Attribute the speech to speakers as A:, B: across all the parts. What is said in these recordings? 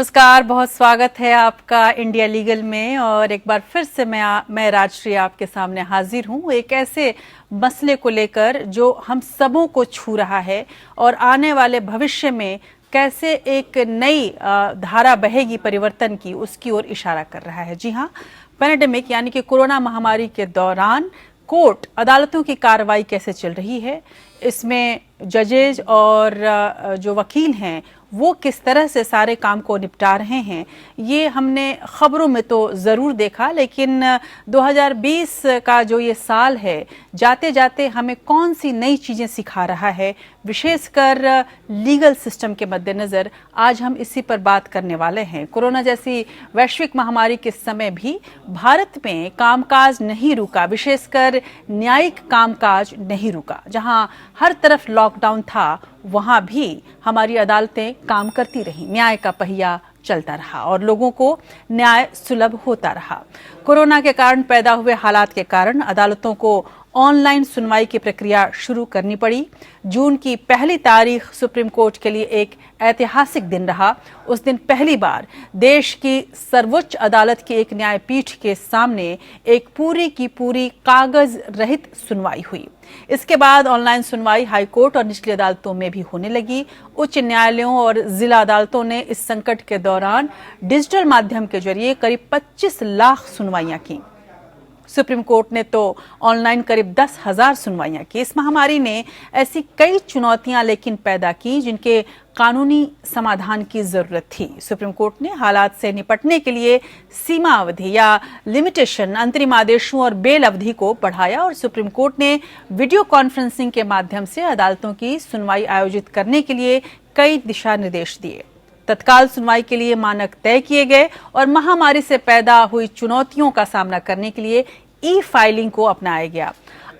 A: नमस्कार, बहुत स्वागत है आपका इंडिया लीगल में। और एक बार फिर से मैं राजश्री आपके सामने हाजिर हूँ एक ऐसे मसले को लेकर जो हम सबों को छू रहा है और आने वाले भविष्य में कैसे एक नई धारा बहेगी परिवर्तन की, उसकी ओर इशारा कर रहा है। जी हाँ, पैंडेमिक यानी कि कोरोना महामारी के दौरान कोर्ट अदालतों की कार्रवाई कैसे चल रही है, इसमें जजेज और जो वकील हैं वो किस तरह से सारे काम को निपटा रहे हैं, ये हमने खबरों में तो ज़रूर देखा। लेकिन 2020 का जो ये साल है, जाते जाते हमें कौन सी नई चीज़ें सिखा रहा है, विशेषकर लीगल सिस्टम के मद्देनज़र आज हम इसी पर बात करने वाले हैं। कोरोना जैसी वैश्विक महामारी के समय भी भारत में कामकाज नहीं रुका, विशेषकर न्यायिक कामकाज नहीं रुका। जहां हर तरफ लॉकडाउन था, वहां भी हमारी अदालतें काम करती रहीं, न्याय का पहिया चलता रहा और लोगों को न्याय सुलभ होता रहा। कोरोना के कारण पैदा हुए हालात के कारण अदालतों को ऑनलाइन सुनवाई की प्रक्रिया शुरू करनी पड़ी। जून की पहली तारीख सुप्रीम कोर्ट के लिए एक ऐतिहासिक दिन रहा। उस दिन पहली बार देश की सर्वोच्च अदालत की एक न्यायपीठ के सामने एक पूरी की पूरी कागज रहित सुनवाई हुई। इसके बाद ऑनलाइन सुनवाई हाई कोर्ट और निचली अदालतों में भी होने लगी। उच्च न्यायालयों और जिला अदालतों ने इस संकट के दौरान डिजिटल माध्यम के जरिए करीब 25 लाख सुनवाइयां की। सुप्रीम कोर्ट ने तो ऑनलाइन करीब 10,000 सुनवाइयां की। इस महामारी ने ऐसी कई चुनौतियां लेकिन पैदा की जिनके कानूनी समाधान की जरूरत थी। सुप्रीम कोर्ट ने हालात से निपटने के लिए सीमा अवधि या लिमिटेशन, अंतरिम आदेशों और बेल अवधि को बढ़ाया और सुप्रीम कोर्ट ने वीडियो कॉन्फ्रेंसिंग के माध्यम से अदालतों की सुनवाई आयोजित करने के लिए कई दिशा निर्देश दिए। तत्काल सुनवाई के लिए मानक तय किए गए और महामारी से पैदा हुई चुनौतियों का सामना करने के लिए ई फाइलिंग को अपनाया गया।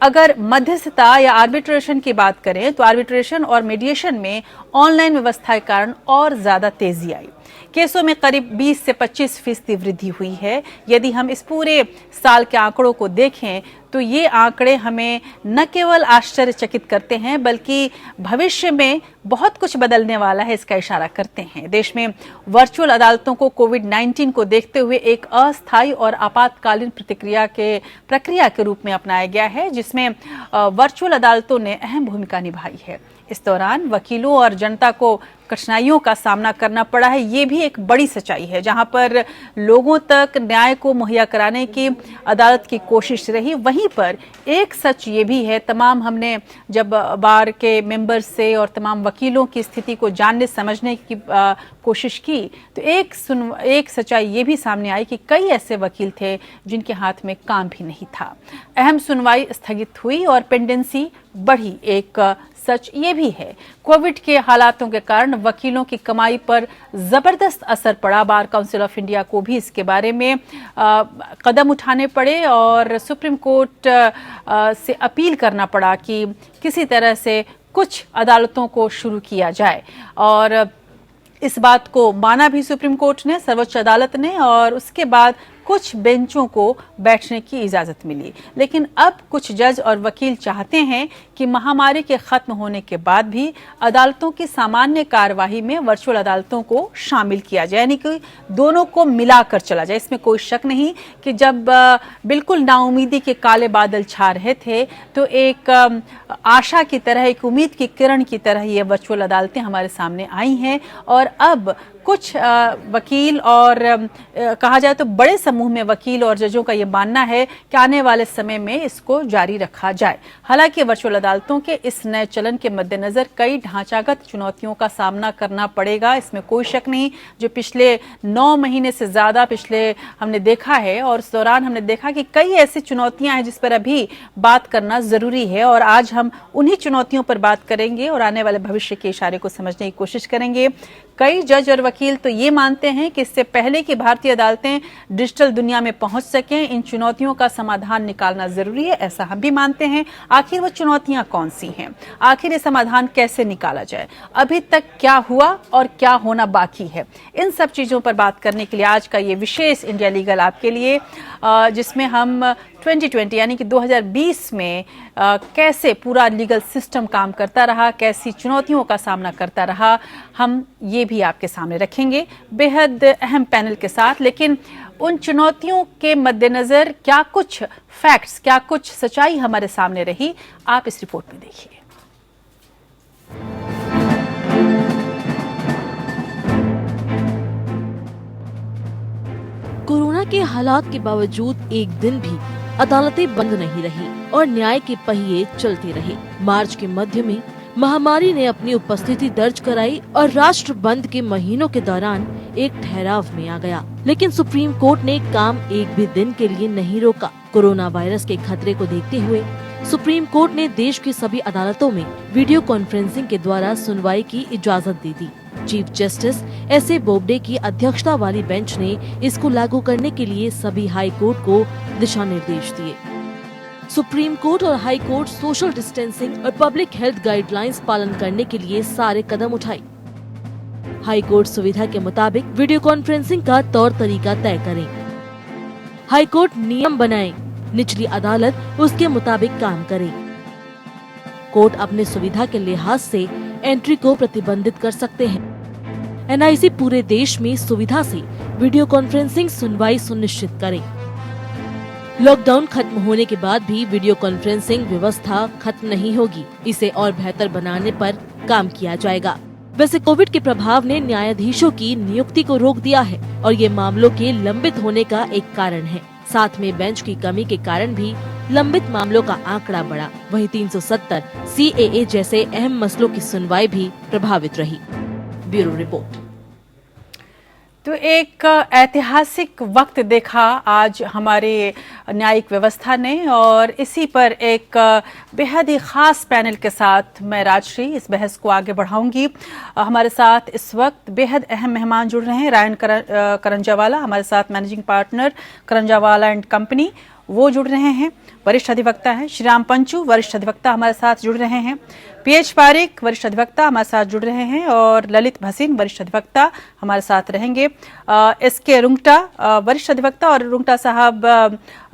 A: अगर मध्यस्थता या आर्बिट्रेशन की बात करें तो आर्बिट्रेशन और मीडिएशन में ऑनलाइन व्यवस्था के कारण और ज्यादा तेजी आई। केसों में करीब 20 से 25% वृद्धि हुई है। यदि हम इस पूरे साल के आंकड़ों को देखें तो ये आंकड़े हमें न केवल आश्चर्यचकित करते हैं बल्कि भविष्य में बहुत कुछ बदलने वाला है इसका इशारा करते हैं। देश में वर्चुअल अदालतों को कोविड-19 को देखते हुए एक अस्थायी और आपातकालीन प्रक्रिया के रूप में अपनाया गया है, जिसमें वर्चुअल अदालतों ने अहम भूमिका निभाई है। इस दौरान वकीलों और जनता को कठिनाइयों का सामना करना पड़ा है, ये भी एक बड़ी सच्चाई है। जहां पर लोगों तक न्याय को मुहैया कराने की अदालत की कोशिश रही, वहीं पर एक सच ये भी है, तमाम हमने जब बार के मेंबर्स से और तमाम वकीलों की स्थिति को जानने समझने की कोशिश की तो एक सच्चाई ये भी सामने आई कि कई ऐसे वकील थे जिनके हाथ में काम भी नहीं था। अहम सुनवाई स्थगित हुई और पेंडेंसी बढ़ी। एक सच ये भी है, कोविड के हालातों के कारण वकीलों की कमाई पर जबरदस्त असर पड़ा। बार काउंसिल ऑफ इंडिया को भी इसके बारे में कदम उठाने पड़े और सुप्रीम कोर्ट से अपील करना पड़ा कि किसी तरह से कुछ अदालतों को शुरू किया जाए। और इस बात को माना भी सुप्रीम कोर्ट ने, सर्वोच्च अदालत ने, और उसके बाद कुछ बेंचों को बैठने की इजाजत मिली। लेकिन अब कुछ जज और वकील चाहते हैं कि महामारी के खत्म होने के बाद भी अदालतों की सामान्य कार्यवाही में वर्चुअल अदालतों को शामिल किया जाए, यानी कि दोनों को मिलाकर चला जाए। इसमें कोई शक नहीं कि जब बिल्कुल नाउमीदी के काले बादल छा रहे थे तो एक आशा की तरह, एक उम्मीद की किरण की तरह ये वर्चुअल अदालतें हमारे सामने आई हैं। और अब कुछ वकील और कहा जाए तो बड़े समूह में वकील और जजों का ये मानना है कि आने वाले समय में इसको जारी रखा जाए। हालांकि वर्चुअल अदालतों के इस नए चलन के मद्देनजर कई ढांचागत चुनौतियों का सामना करना पड़ेगा, इसमें कोई शक नहीं। जो पिछले 9 महीने से ज्यादा पिछले हमने देखा है और उस दौरान हमने देखा कि कई ऐसी चुनौतियां हैं जिस पर अभी बात करना जरूरी है। और आज हम उन्हीं चुनौतियों पर बात करेंगे और आने वाले भविष्य के इशारे को समझने की कोशिश करेंगे। कई जज और वकील तो ये मानते हैं कि इससे पहले कि भारतीय अदालतें डिजिटल दुनिया में पहुंच सकें, इन चुनौतियों का समाधान निकालना जरूरी है, ऐसा हम भी मानते हैं। आखिर वो चुनौतियां कौन सी हैं, आखिर ये समाधान कैसे निकाला जाए, अभी तक क्या हुआ और क्या होना बाकी है, इन सब चीजों पर बात करने के लिए आज का ये विशेष इंडिया लीगल आपके लिए, जिसमें हम 2020 यानी कि 2020 में कैसे पूरा लीगल सिस्टम काम करता रहा, कैसी चुनौतियों का सामना करता रहा, हम ये भी आपके सामने रखेंगे बेहद अहम पैनल के साथ। लेकिन उन चुनौतियों के मद्देनजर क्या कुछ फैक्ट्स, क्या कुछ सच्चाई हमारे सामने रही, आप इस रिपोर्ट में देखिए।
B: कोरोना के हालात के बावजूद एक दिन भी अदालतें बंद नहीं रही और न्याय के पहिए चलते रहे। मार्च के मध्य में महामारी ने अपनी उपस्थिति दर्ज कराई और राष्ट्र बंद के महीनों के दौरान एक ठहराव में आ गया। लेकिन सुप्रीम कोर्ट ने काम एक भी दिन के लिए नहीं रोका। कोरोना वायरस के खतरे को देखते हुए सुप्रीम कोर्ट ने देश की सभी अदालतों में वीडियो कॉन्फ्रेंसिंग के द्वारा सुनवाई की इजाजत दे दी। Chief justice S A. बोबडे की अध्यक्षता वाली बेंच ने इसको लागू करने के लिए सभी हाई कोर्ट को दिशा निर्देश दिए। सुप्रीम कोर्ट और हाई कोर्ट सोशल डिस्टेंसिंग और पब्लिक हेल्थ गाइडलाइंस पालन करने के लिए सारे कदम उठाए। हाई कोर्ट सुविधा के मुताबिक वीडियो कॉन्फ्रेंसिंग का तौर तरीका तय करें। हाई कोर्ट नियम बनाए, निचली अदालत उसके मुताबिक काम करे। कोर्ट अपने सुविधा के लिहाज से एंट्री को प्रतिबंधित कर सकते हैं। एनआईसी पूरे देश में सुविधा से वीडियो कॉन्फ्रेंसिंग सुनवाई सुनिश्चित करे। लॉकडाउन खत्म होने के बाद भी वीडियो कॉन्फ्रेंसिंग व्यवस्था खत्म नहीं होगी। इसे और बेहतर बनाने पर काम किया जाएगा। वैसे कोविड के प्रभाव ने न्यायाधीशों की नियुक्ति को रोक दिया है और ये मामलों के लंबित होने का एक कारण है। साथ में बेंच की कमी के कारण भी लंबित मामलों का आंकड़ा बढ़ा। वहीं 370 CAA जैसे अहम मसलों की सुनवाई भी प्रभावित रही। Bureau report.
A: तो एक ऐतिहासिक वक्त देखा आज हमारे न्यायिक व्यवस्था ने, और इसी पर एक बेहद ही खास पैनल के साथ मैं राजश्री इस बहस को आगे बढ़ाऊंगी। हमारे साथ इस वक्त बेहद अहम मेहमान जुड़ रहे हैं। रायन करंजावाला हमारे साथ managing partner Karanjawala and company, वो जुड़ रहे हैं। वरिष्ठ अधिवक्ता हैं श्रीराम पंचू, वरिष्ठ अधिवक्ता हमारे साथ जुड़ रहे हैं। PH पारिक वरिष्ठ अधिवक्ता हमारे साथ जुड़ रहे हैं और ललित भसीन वरिष्ठ अधिवक्ता हमारे साथ रहेंगे। SK रुंगटा वरिष्ठ अधिवक्ता, और रुंगटा साहब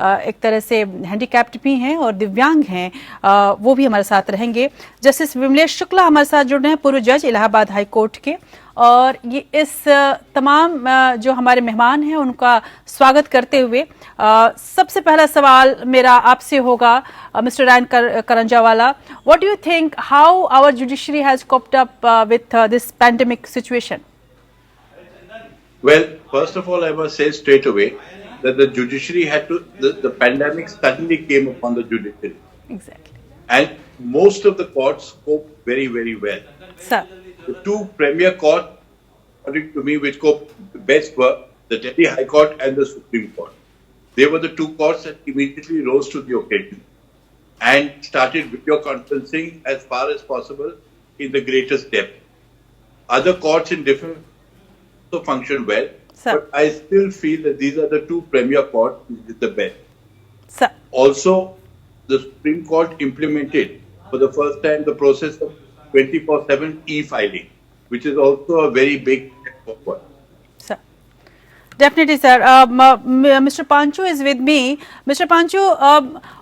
A: एक तरह से हैंडीकैप्ड भी हैं और दिव्यांग हैं, वो भी हमारे साथ रहेंगे। जस्टिस विमलेश शुक्ला हमारे साथ जुड़ रहे हैं, पूर्व जज इलाहाबाद हाई कोर्ट के। और ये इस तमाम जो हमारे मेहमान हैं उनका स्वागत करते हुए सबसे पहला सवाल मेरा आपसे होगा, mister Ryan Karanjawala, what do you think how our judiciary has coped up with this pandemic situation?
C: Well, first of all, I must say straight away that the judiciary had to, the pandemic suddenly came upon the judiciary.
A: Exactly.
C: And most of the courts coped very, very well.
A: Sir.
C: The two premier courts, according to me, which coped best were the Delhi High Court and the Supreme Court. They were the two courts that immediately rose to the occasion and started video conferencing as far as possible in the greatest depth. Other courts in different also functioned well,
A: Sir.
C: but I still feel that these are the two premier courts which is the best.
A: Sir.
C: Also, the Supreme Court implemented for the first time the process of 24/7 e-filing, which is also a very big step forward.
A: Sir. Definitely, sir. Mr. Panchu is with me. Mr. Panchu,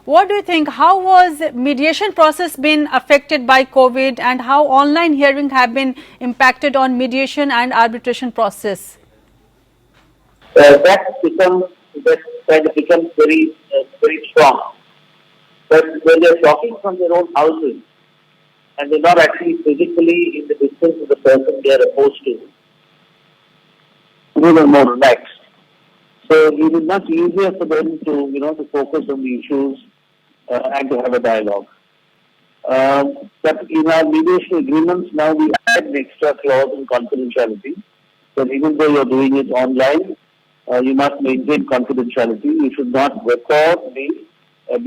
A: what do you think? How was mediation process been affected by COVID, and how online hearing have been impacted on mediation and arbitration process?
D: That becomes very strong. But when they're talking from their own houses and they're not actually physically in the distance of the person they are opposed to, they were more relaxed. So it is much easier for them to focus on the issues and to have a dialogue. But in our mediation agreements now we add an extra clause in confidentiality. So even though you're doing it online, you must maintain confidentiality. You should not record the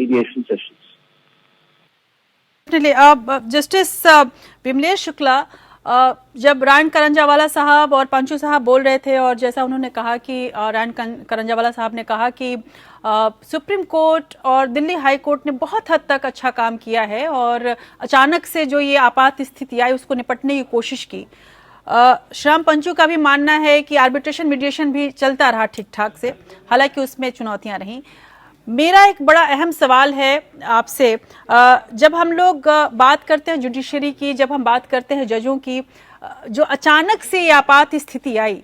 D: mediation sessions.
A: Justice Vimlesh Shukla, जब Ryan Karanjawala साहब और पंचू साहब बोल रहे थे, और जैसा उन्होंने कहा कि रायन करंजावाला साहब ने कहा कि सुप्रीम कोर्ट और दिल्ली हाई कोर्ट ने बहुत हद तक अच्छा काम किया है और अचानक से जो ये आपात स्थिति आई उसको निपटने की कोशिश की। श्याम पंचू का भी मानना है कि आर्बिट्रेशन मीडिएशन भी चलता रहा ठीक ठाक से, हालांकि उसमें चुनौतियां रहीं। मेरा एक बड़ा अहम सवाल है आपसे, जब हम लोग बात करते हैं जुडिशरी की, जब हम बात करते हैं जजों की, जो अचानक से ये आपात स्थिति आई,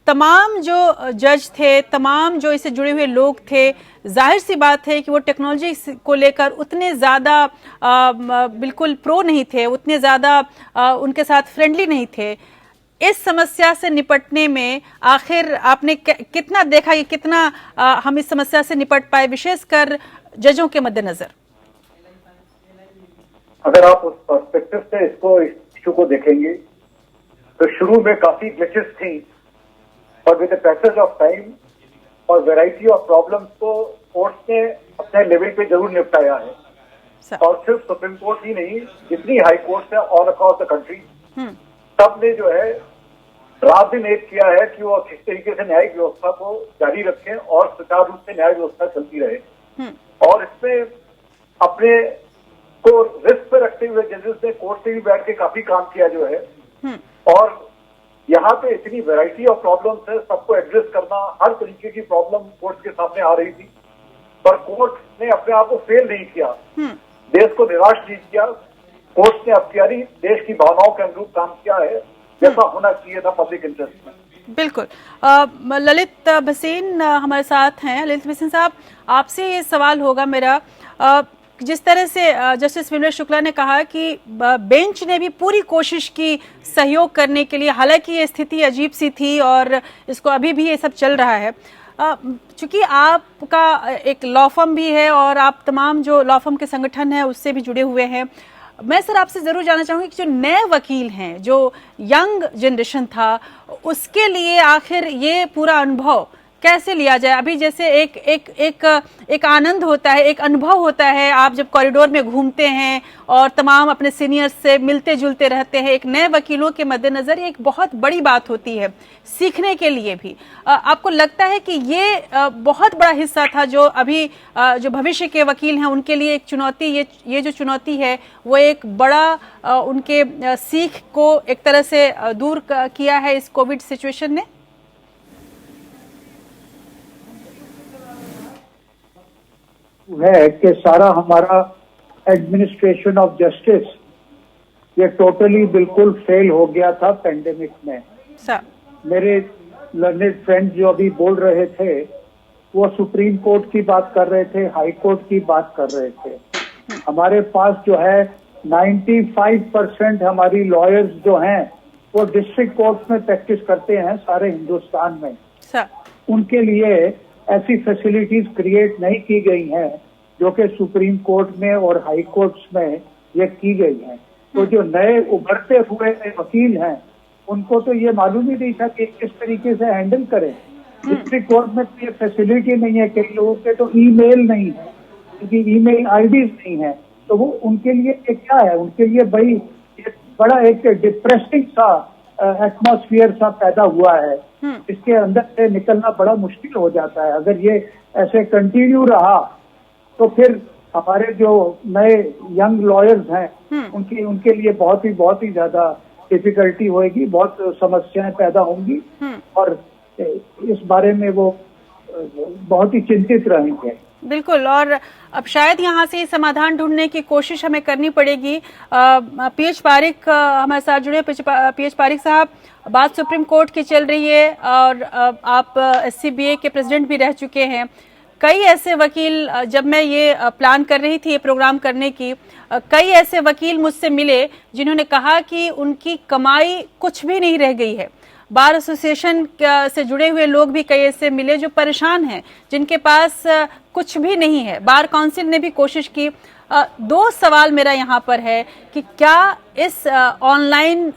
A: तमाम जो जज थे, तमाम जो इससे जुड़े हुए लोग थे, जाहिर सी बात है कि वो टेक्नोलॉजी को लेकर उतने ज़्यादा बिल्कुल प्रो नहीं थे, उतने ज़्यादा उनके साथ फ्रेंडली नहीं थे। इस समस्या से निपटने में आखिर आपने कितना देखा कि कितना हम इस समस्या से निपट पाए, विशेषकर जजों के मद्देनजर?
E: अगर आप उस पर्सपेक्टिव से इस इशू को देखेंगे तो शुरू में काफी ग्लिचेस थी, और with the passage of time और वैरायटी ऑफ प्रॉब्लम्स को कोर्ट ने अपने लेवल पे जरूर निपटाया है। और सिर्फ सुप्रीम कोर्ट ही नहीं, जितनी हाई कोर्ट है ऑल अक्रॉस द कंट्री, सब ने जो है रात दिन एक किया है कि वो किस तरीके से न्यायिक व्यवस्था को जारी रखें और सुचारू रूप से न्याय व्यवस्था चलती रहे। और इसमें अपने को रिस्क पे रखते हुए जजेस ने कोर्ट से भी बैठ के काफी काम किया जो है। और यहाँ पे इतनी वैरायटी ऑफ प्रॉब्लम्स है, सबको एड्रेस करना, हर तरीके की प्रॉब्लम कोर्ट के सामने आ रही थी, पर कोर्ट ने अपने आप को फेल नहीं किया, देश को निराश नहीं किया। कोर्ट ने अख्तियारी देश की भावनाओं के अनुरूप काम किया है, जैसा होना चाहिए था पब्लिक इंटरेस्ट में।
A: बिल्कुल। ललित भसीन हमारे साथ हैं। ललित भसीन साहब, आपसे ये सवाल होगा मेरा, जिस तरह से जस्टिस विनय शुक्ला ने कहा कि बेंच ने भी पूरी कोशिश की सहयोग करने के लिए, हालांकि ये स्थिति अजीब सी थी और इसको अभी भी ये सब चल रहा है, चूंकि आपका एक लॉ फर्म भी है और आप तमाम जो लॉ फर्म के संगठन है उससे भी जुड़े हुए हैं, मैं सर आपसे जरूर जानना चाहूंगी कि जो नए वकील हैं, जो यंग जनरेशन था, उसके लिए आखिर ये पूरा अनुभव कैसे लिया जाए? अभी जैसे एक आनंद होता है, एक अनुभव होता है, आप जब कॉरिडोर में घूमते हैं और तमाम अपने सीनियर्स से मिलते जुलते रहते हैं, एक नए वकीलों के मद्देनजर एक बहुत बड़ी बात होती है सीखने के लिए भी। आपको लगता है कि ये बहुत बड़ा हिस्सा था जो अभी जो भविष्य के वकील हैं उनके लिए एक चुनौती, ये जो चुनौती है वो एक बड़ा उनके सीख को एक तरह से दूर किया है इस कोविड सिचुएशन ने?
F: है कि सारा हमारा एडमिनिस्ट्रेशन ऑफ जस्टिस ये टोटली बिल्कुल फेल हो गया था पेंडेमिक में। मेरे लर्नेड फ्रेंड जो अभी बोल रहे थे वो सुप्रीम कोर्ट की बात कर रहे थे, हाई कोर्ट की बात कर रहे थे। हमारे पास जो है 95% हमारी लॉयर्स जो हैं वो डिस्ट्रिक्ट कोर्ट में प्रैक्टिस करते हैं सारे हिंदुस्तान में। उनके लिए ऐसी फैसिलिटीज क्रिएट नहीं की गई हैं जो कि सुप्रीम कोर्ट में और हाई कोर्ट्स में ये की गई हैं। तो जो नए उभरते हुए वकील हैं उनको तो ये मालूम ही नहीं था कि किस तरीके से हैंडल करें। डिस्ट्रिक्ट कोर्ट में तो ये फैसिलिटी नहीं है, कई लोगों के तो ईमेल नहीं है, क्योंकि ईमेल आईडीज नहीं है, तो वो उनके लिए क्या है, उनके लिए भाई बड़ा एक डिप्रेसिंग सा एटमॉस्फेयर सा पैदा हुआ है। इसके अंदर से निकलना बड़ा मुश्किल हो जाता है। अगर ये ऐसे कंटिन्यू रहा तो फिर हमारे जो नए यंग लॉयर्स हैं उनके लिए बहुत ही ज्यादा डिफिकल्टी होगी, बहुत समस्याएं पैदा होंगी और इस बारे में वो बहुत ही चिंतित रहेंगे।
A: बिल्कुल, और अब शायद यहाँ से समाधान ढूंढने की कोशिश हमें करनी पड़ेगी। पीएच पारिक हमारे साथ जुड़े। पीएच पारिक साहब, बात सुप्रीम कोर्ट की चल रही है और आप एससीबीए के प्रेसिडेंट भी रह चुके हैं। कई ऐसे वकील, जब मैं ये प्लान कर रही थी ये प्रोग्राम करने की, कई ऐसे वकील मुझसे मिले जिन्होंने कहा कि उनकी कमाई कुछ भी नहीं रह गई है। बार एसोसिएशन से जुड़े हुए लोग भी कई ऐसे मिले जो परेशान हैं, जिनके पास कुछ भी नहीं है। बार काउंसिल ने भी कोशिश की। दो सवाल मेरा यहाँ पर है कि क्या इस ऑनलाइन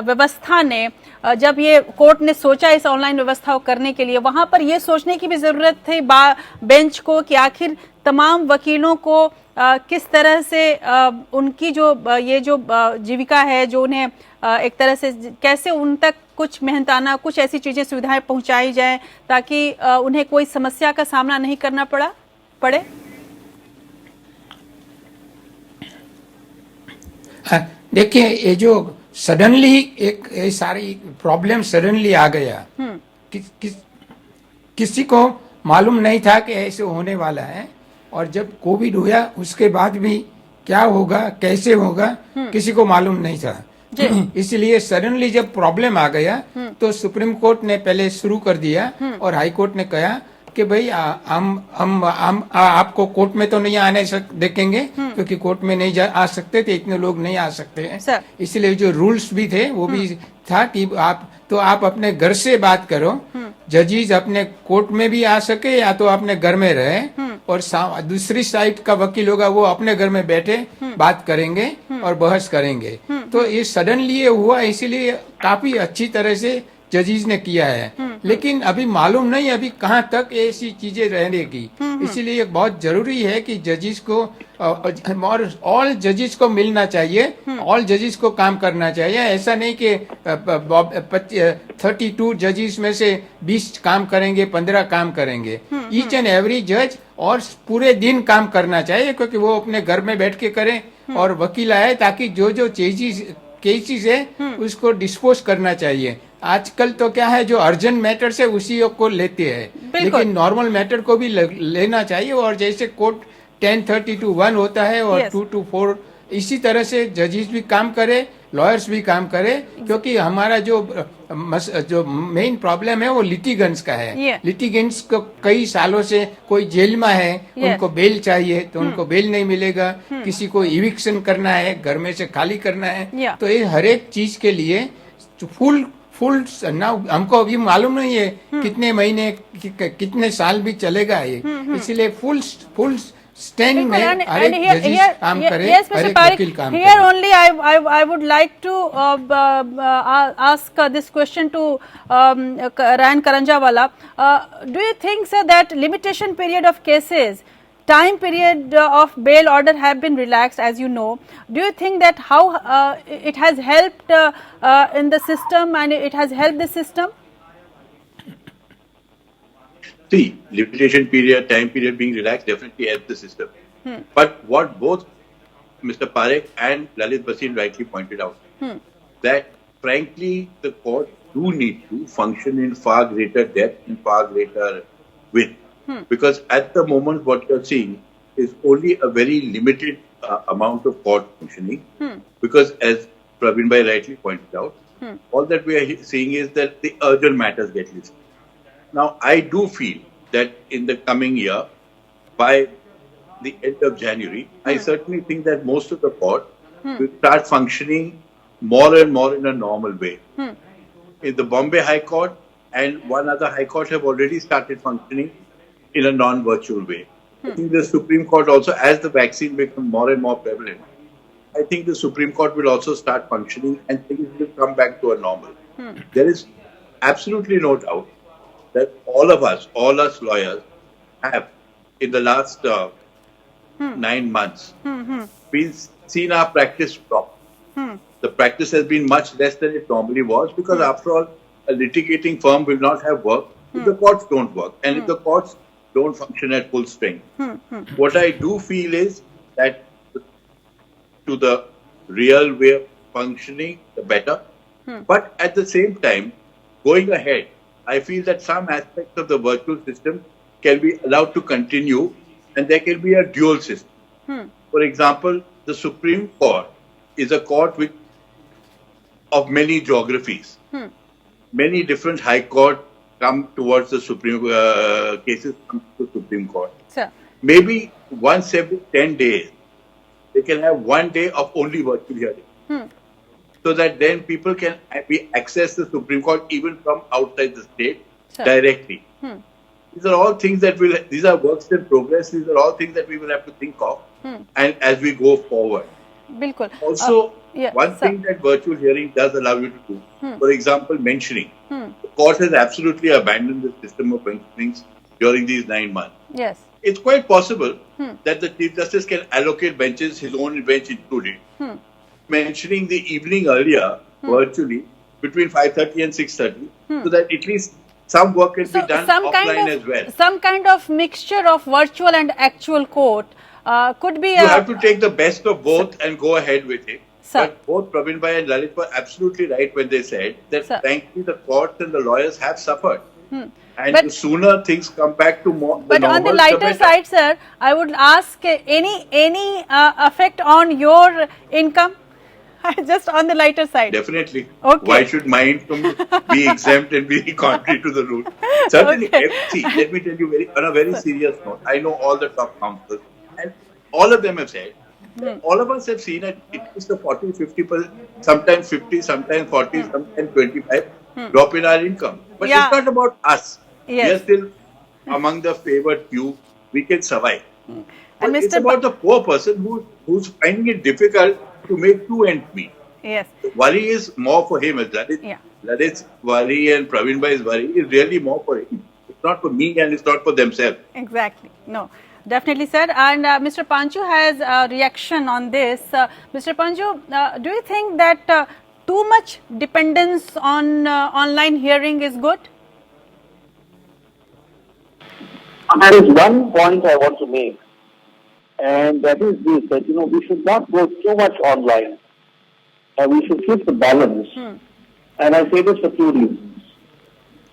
A: व्यवस्था ने, जब ये कोर्ट ने सोचा इस ऑनलाइन व्यवस्था को करने के लिए, वहां पर ये सोचने की भी जरूरत थी बेंच को कि आखिर तमाम वकीलों को किस तरह से उनकी जो ये जो जीविका है, जो उन्हें एक तरह से कैसे उन तक कुछ मेहनताना कुछ ऐसी चीजें सुविधाएं पहुंचाई जाए ताकि उन्हें कोई समस्या का सामना नहीं करना पड़े।
G: देखिए, ये जो सडनली एक सारी प्रॉब्लम सडनली आ गया, किसी को मालूम नहीं था कि ऐसे होने वाला है। और जब कोविड हुआ उसके बाद भी क्या होगा कैसे होगा किसी को मालूम नहीं था। इसलिए सडनली जब प्रॉब्लम आ गया तो सुप्रीम कोर्ट ने पहले शुरू कर दिया और हाई कोर्ट ने कहा कि भाई हम आपको कोर्ट में तो नहीं आने देखेंगे क्योंकि कोर्ट में नहीं आ सकते थे, इतने लोग नहीं आ सकते हैं। इसलिए जो रूल्स भी थे वो भी था कि आप अपने घर से बात करो, जजेस अपने कोर्ट में भी आ सके या तो अपने घर में रहे और दूसरी साइड का वकील होगा वो अपने घर में बैठे बात करेंगे और बहस करेंगे। तो ये सडनली ये हुआ, इसीलिए काफी अच्छी तरह से जजेस ने किया है। लेकिन अभी मालूम नहीं अभी कहाँ तक ऐसी चीजें रहेगी। इसीलिए बहुत जरूरी है कि जजेस को और ऑल जजेस को मिलना चाहिए, ऑल जजेस को काम करना चाहिए। ऐसा नहीं कि 32 जजेस में से 20 काम करेंगे, 15 काम करेंगे। ईच एंड एवरी जज और पूरे दिन काम करना चाहिए क्योंकि वो अपने घर में बैठ के करें और वकील आए ताकि जो केसेस है उसको डिस्पोज करना चाहिए। आजकल तो क्या है जो अर्जेंट मैटर्स है उसी को लेते हैं, लेकिन नॉर्मल मैटर को भी लेना चाहिए। और जैसे कोर्ट 10:30 to 1 होता है और 2 to 4 इसी तरह से जजेस भी काम करे, लॉयर्स भी काम करे, क्योंकि हमारा जो मेन प्रॉब्लम है वो लिटिगेंट्स का है। लिटिगेंट्स को कई सालों से कोई जेल में है, उनको बेल चाहिए तो उनको बेल नहीं मिलेगा, किसी को इविक्शन करना है, घर में से खाली करना है। तो ये हर एक चीज के लिए फुल ना हमको अभी मालूम नहीं है कितने महीने कितने साल भी चलेगा ये, इसलिए फुल स्टैंड में हर एक जजेस काम करे, हर एक वकील काम करे।
A: Here only I would like to ask this question to Ryan Karanjawala. Do you think, sir, that limitation period of cases, time period of bail order have been relaxed, as you know? Do you think that how it has helped in the system and it has helped the system?
C: See, limitation period, time period being relaxed definitely helps the system. But what both Mr. Parekh and Lalit Bhasin rightly pointed out, that frankly the court do need to function in far greater depth and far greater width. Because at the moment what you're seeing is only a very limited amount of court functioning. Because as Praveen Bhai rightly pointed out, all that we are seeing is that the urgent matters get listed. Now, I do feel that in the coming year, by the end of January, I certainly think that most of the court will start functioning more and more in a normal way. In the Bombay High Court and one other High Court have already started functioning in a non-virtual way. I think the Supreme Court also, as the vaccine becomes more and more prevalent, I think the Supreme Court will also start functioning and things will come back to a normal. There is absolutely no doubt that all us lawyers have, in the last 9 months, been seen our practice drop. The practice has been much less than it normally was because after all, a litigating firm will not have work if the courts don't work and if the courts don't function at full strength. What I do feel is that to the real way of functioning, the better. But at the same time, going ahead, I feel that some aspects of the virtual system can be allowed to continue and there can be a dual system. For example, the Supreme Court is a court of many geographies. Many different high courts come towards the Supreme cases come to the Supreme Court.
A: Sir.
C: Maybe once every 10 days, they can have one day of only virtual hearing. So that then people can access the Supreme Court even from outside the state directly. These are all things that these are works in progress. These are all things that we will have to think of and as we go forward.
A: Bilkul.
C: Also, one thing that virtual hearing does allow you to do, for example, mentioning. The court has absolutely abandoned the system of mentionings during these 9 months.
A: Yes.
C: It's quite possible that the Chief Justice can allocate benches, his own bench included, mentioning the evening earlier, virtually, between 5:30 and 6:30, so that at least some work can be done offline as well.
A: Some kind of mixture of virtual and actual court could be.
C: You have to take the best of both and go ahead with it. But both Praveen Bhai and Lalit were absolutely right when they said that frankly the courts and the lawyers have suffered And the sooner things come back to more the
A: But
C: normal,
A: on the lighter
C: better.
A: side, sir, I would ask any effect on your income? Just on the lighter side.
C: Definitely.
A: Okay.
C: Why should my income be exempt and be contrary to the rule? Certainly.
A: Okay.
C: See, let me tell you on a very serious note. I know all the top councils, and all of them have said, all of us have seen at least a 40, 50%, sometimes 50, sometimes 40, sometimes 25 drop in our income. But
A: Yeah.
C: it's not about us. We are
A: Yes.
C: still among the favored few. We can survive. But
A: And
C: it's
A: Mr.
C: about the poor person who's finding it difficult to make two ends meet.
A: Yes.
C: The worry is more for him.
A: Yeah.
C: Ladit's worry and Praveen Bhai's worry is really more for him. It's not for me and it's not for themselves.
A: Exactly. No, definitely, sir. And Mr. Panchu has a reaction on this. Mr. Panchu, do you think that too much dependence on online hearing is good?
D: There is one point I want to make, and that is this, that, we should not go too much online. We should keep the balance. And I say this for two reasons.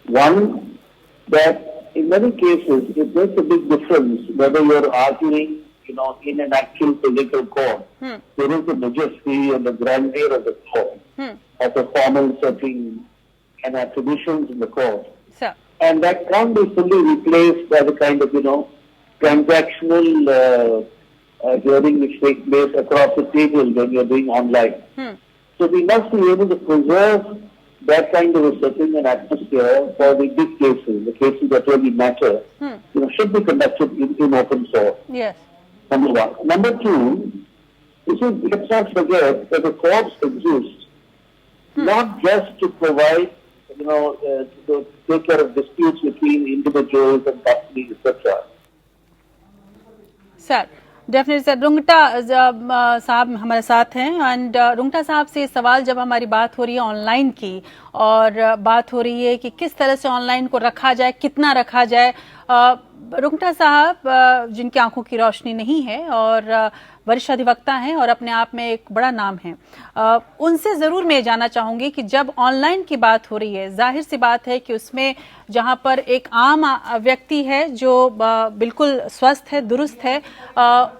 D: One, that in many cases, it makes a big difference whether you're arguing, in an actual physical court. There is the majesty and the grandeur of the court, of the formal setting and attributions in the court.
A: Sir.
D: And that can't be fully replaced by the kind of, transactional hearing which takes place across the table when you're doing online. So we must be able to preserve that kind of a setting and atmosphere for the big cases, the cases that really matter, should be conducted in open source.
A: Yes.
D: Number one. Number two, let's not forget that the courts exist not just to provide, to take care of disputes between individuals and companies, etc.
A: Sir definitely sir Rungta साहब हमारे साथ हैं and Rungta साहब से सवाल जब हमारी बात हो रही है ऑनलाइन की और बात हो रही है कि किस तरह से ऑनलाइन को रखा जाए, कितना रखा जाए, रुंगटा साहब जिनकी आंखों की रोशनी नहीं है और वरिष्ठ अधिवक्ता हैं और अपने आप में एक बड़ा नाम है, उनसे ज़रूर मैं जानना चाहूँगी कि जब ऑनलाइन की बात हो रही है, जाहिर सी बात है कि उसमें जहाँ पर एक आम व्यक्ति है जो बिल्कुल स्वस्थ है, दुरुस्त है,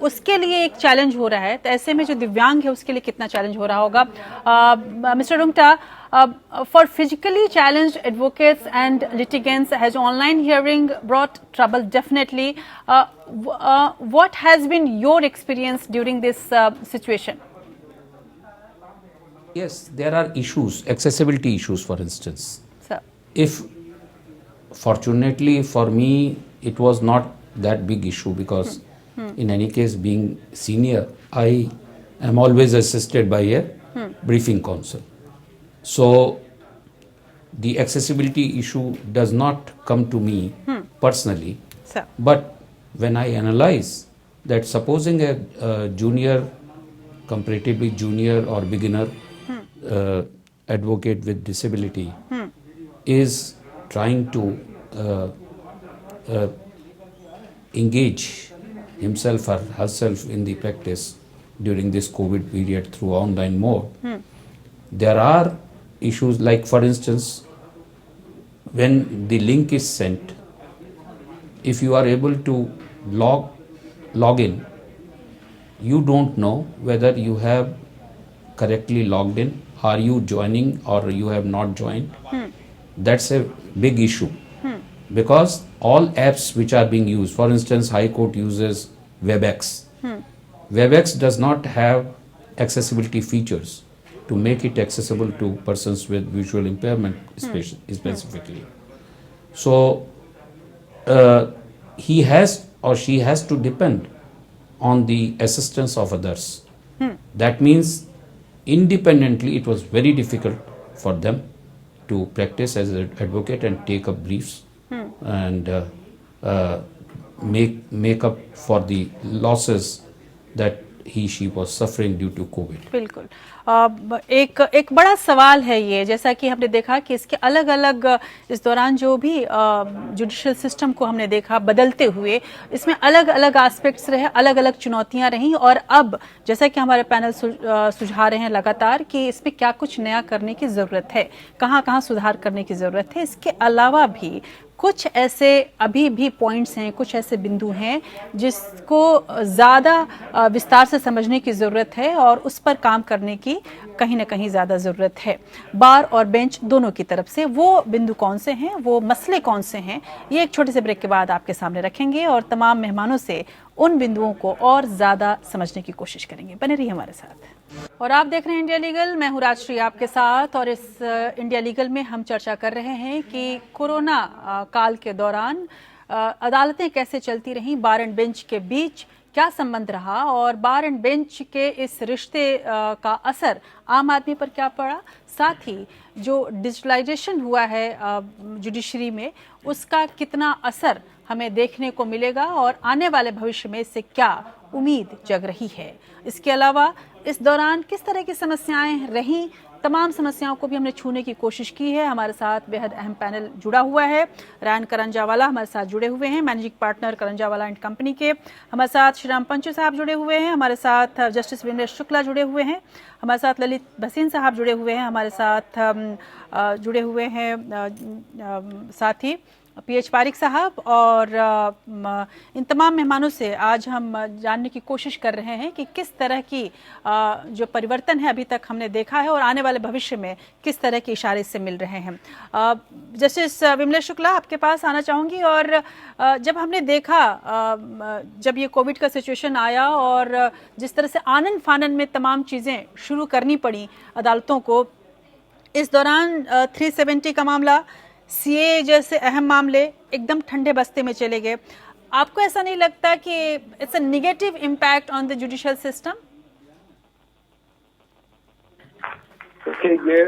A: उसके लिए एक चैलेंज हो रहा है, तो ऐसे में जो दिव्यांग है उसके लिए कितना चैलेंज हो रहा होगा. Mister Rungta, for physically challenged advocates and litigants, has online hearing brought trouble? Definitely. What has been your experience during this situation?
H: Yes, there are issues, accessibility issues, for instance.
A: Sir.
H: If, fortunately for me, it was not that big issue because in any case, being senior, I am always assisted by a briefing counsel. So the accessibility issue does not come to me personally.
A: Sir.
H: But when I analyze that, supposing a junior, comparatively junior or beginner advocate with disability is trying to engage himself or herself in the practice during this COVID period through online mode, there are issues like, for instance, when the link is sent, if you are able to log in, you don't know whether you have correctly logged in, are you joining or you have not joined. That's a big issue because all apps which are being used, for instance, High Court uses WebEx. WebEx does not have accessibility features to make it accessible to persons with visual impairment specifically. So he has or she has to depend on the assistance of others. That means independently it was very difficult for them to practice as an advocate and take up briefs and make up for the losses that she was suffering due to COVID.
A: बिल्कुल. एक बड़ा सवाल है ये, जैसा कि हमने देखा कि इसके अलग अलग इस दौरान जो भी जुडिशियल सिस्टम को हमने देखा बदलते हुए, इसमें अलग अलग एस्पेक्ट्स रहे, अलग अलग चुनौतियां रहीं और अब जैसा कि हमारे पैनल सुझा रहे हैं लगातार कि इसमें क्या कुछ नया करने की ज़रूरत है, कहाँ कहाँ सुधार करने की ज़रूरत है. इसके अलावा भी कुछ ऐसे अभी भी पॉइंट्स हैं, कुछ ऐसे बिंदु हैं जिसको ज़्यादा विस्तार से समझने की ज़रूरत है और उस पर काम करने की कहीं ना कहीं ज़्यादा ज़रूरत है। बार और बेंच दोनों की तरफ से वो बिंदु कौन से हैं, वो मसले कौन से हैं, ये एक छोटे से ब्रेक के बाद आपके सामने रखेंगे और तमाम मेहमानों से उन बिंदुओं को और ज़्यादा समझने की कोशिश करेंगे। बने रहिए हमारे साथ। और आप देख रहे हैं इंडिया लीगल, मैं हूं राजश्री आपके साथ। और इस इंडिया लीगल में हम चर्चा कर रहे हैं कि कोरोना काल के दौरान अदालतें कैसे चलती रहीं, बार एंड बेंच के बीच क्या संबंध रहा और बार एंड बेंच के इस रिश्ते का असर आम आदमी पर क्या पड़ा, साथ ही जो डिजिटलाइजेशन हुआ है जुडिशरी में उसका कितना असर हमें देखने को मिलेगा और आने वाले भविष्य में इससे क्या उम्मीद जग रही है। इसके अलावा इस दौरान किस तरह की समस्याएं रहीं, तमाम समस्याओं को भी हमने छूने की कोशिश की है। हमारे साथ बेहद अहम पैनल जुड़ा हुआ है। रायन करंजावाला हमारे साथ जुड़े हुए हैं, managing partner Karanjawala and company के। हमारे साथ श्रीराम पंचू साहब जुड़े हुए हैं, हमारे साथ जस्टिस विमलेश शुक्ला जुड़े हुए हैं, हमारे साथ ललित भसीन साहब जुड़े हुए हैं, हमारे साथ जुड़े हुए हैं साथ ही पीएच पारिक साहब। और इन तमाम मेहमानों से आज हम जानने की कोशिश कर रहे हैं कि किस तरह की जो परिवर्तन है अभी तक हमने देखा है और आने वाले भविष्य में किस तरह के इशारे इससे मिल रहे हैं। जस्टिस विमलेश शुक्ला, आपके पास आना चाहूँगी। और जब हमने देखा जब ये कोविड का सिचुएशन आया और जिस तरह से आनन फानन में तमाम चीज़ें शुरू करनी पड़ी अदालतों को, इस दौरान 370 का मामला, सीए जैसे अहम मामले एकदम ठंडे बस्ते में चले गए। आपको ऐसा नहीं लगता कि it's a negative impact on the judicial system?
E: देखिए, ये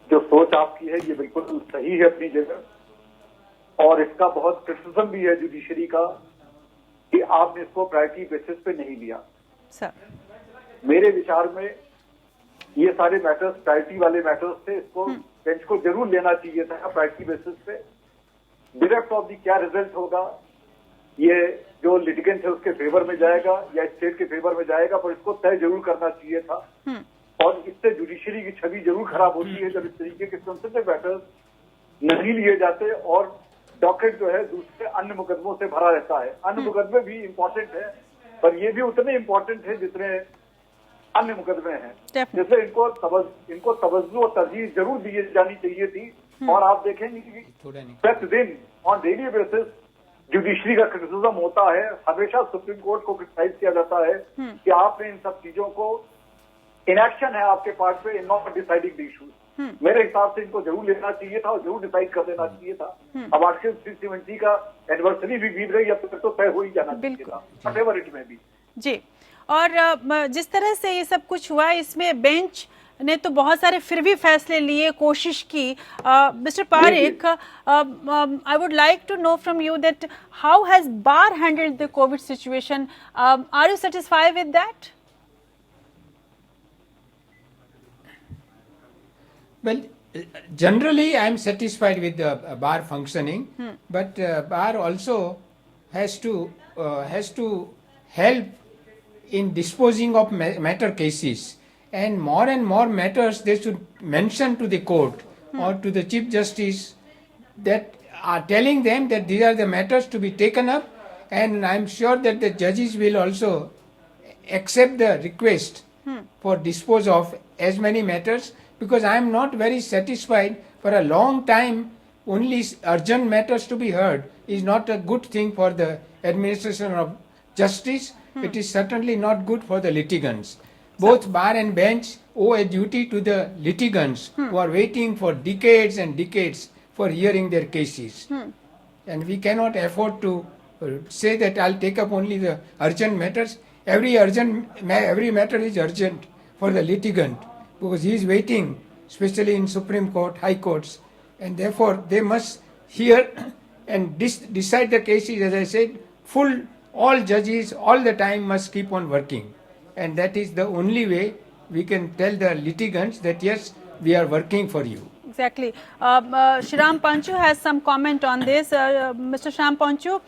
E: जो सोच आपकी है ये बिल्कुल सही है अपनी जगह, और इसका बहुत क्रिटिसिज्म भी है जुडिशरी का कि आपने इसको प्रायोरिटी बेसिस पे नहीं लिया।
A: सर,
E: मेरे विचार में ये सारे मैटर्स प्रायोरिटी वाले मैटर्स थे, इसको बेंच को जरूर लेना चाहिए था प्रायोरिटी बेसिस पे। डायरेक्ट ऑफ दी क्या रिजल्ट होगा, ये जो लिटिगेंट है उसके फेवर में जाएगा या स्टेट के फेवर में जाएगा, पर इसको तय जरूर करना चाहिए था। और इससे जुडिशरी की छवि जरूर खराब होती है जब इस तरीके के सेंसिटिव मैटर्स नहीं लिए जाते और डॉकेट जो है दूसरे अन्य मुकदमों से भरा रहता है। अन्य मुकदमे भी इम्पोर्टेंट है, पर ये भी उतने इम्पोर्टेंट है जितने अन्य मुकदमे हैं, जैसे इनको तवज्जो और तरजीह जरूर दी जानी चाहिए थी। और आप देखेंगे कि प्रतिदिन ऑन डेली बेसिस जुडिशरी का क्रिटिसिज्म होता है, हमेशा सुप्रीम कोर्ट को क्रिटिसाइज किया जाता है कि आपने इन सब चीजों को, इनएक्शन है आपके पार्ट पे in not deciding the issues. मेरे हिसाब से इनको जरूर लेना चाहिए था और जरूर डिसाइड कर देना चाहिए था। अब आर्टिकल 370 का एनिवर्सरी भी बीत गई, अब तक तो तय हो ही जाना चाहिए था, व्हाटएवर इट में भी।
A: जी, और जिस तरह से ये सब कुछ हुआ, इसमें बेंच ने तो बहुत सारे फिर भी फैसले लिए, कोशिश की। Mister Pareek, I would like to know from you that how has bar handled the COVID situation? Are you satisfied with that?
G: Well, generally I am satisfied with the bar functioning, but bar also has to help in disposing of matter cases, and more matters they should mention to the court or to the Chief Justice, that are telling them that these are the matters to be taken up, and I am sure that the judges will also accept the request for dispose of as many matters, because I am not very satisfied for a long time only urgent matters to be heard is not a good thing for the administration of justice. It is certainly not good for the litigants. Both bar and bench owe a duty to the litigants who are waiting for decades and decades for hearing their cases. And we cannot afford to say that I'll take up only the urgent matters. Every matter is urgent for the litigant, because he is waiting, especially in Supreme Court, High Courts, and therefore they must hear and decide the cases. As I said, all judges all the time must keep on working, and that is the only way we can tell the litigants that yes, we are working for you.
A: Exactly. Shriram Panchu has some comment on this. Mr. Shriram Panchu,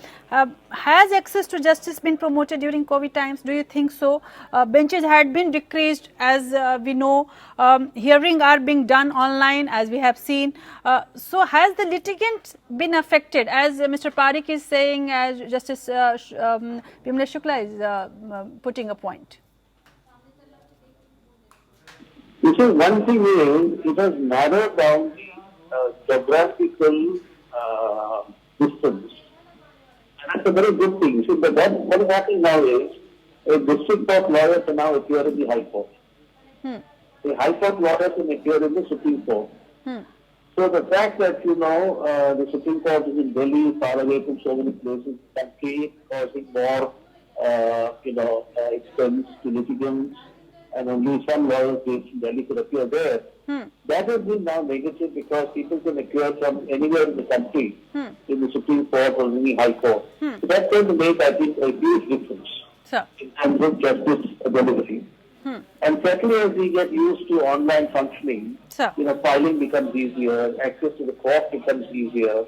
A: has access to justice been promoted during COVID times? Do you think so? Benches had been decreased, as we know. Hearings are being done online, as we have seen. So, has the litigant been affected? As Mr. Parikh is saying, as Justice Bimlesh Shukla is putting a point.
D: You see, one thing is, it has narrowed down the geographical distance. And that's a very good thing. See, but what is happening now is, a district court lawyers can now appear in the High Court. The High Court lawyers can appear in the Supreme Court. So the fact that, the Supreme Court is in Delhi, far away from so many places in the country, causing more, expense to litigants, and only some lawyers based in Delhi could appear there. That has been now negative because people can appear from anywhere in the country in the Supreme Court or in the High Court. So that's going to make, I think, a huge difference in terms of justice delivery. And secondly, as we get used to online functioning, filing becomes easier, access to the court becomes easier.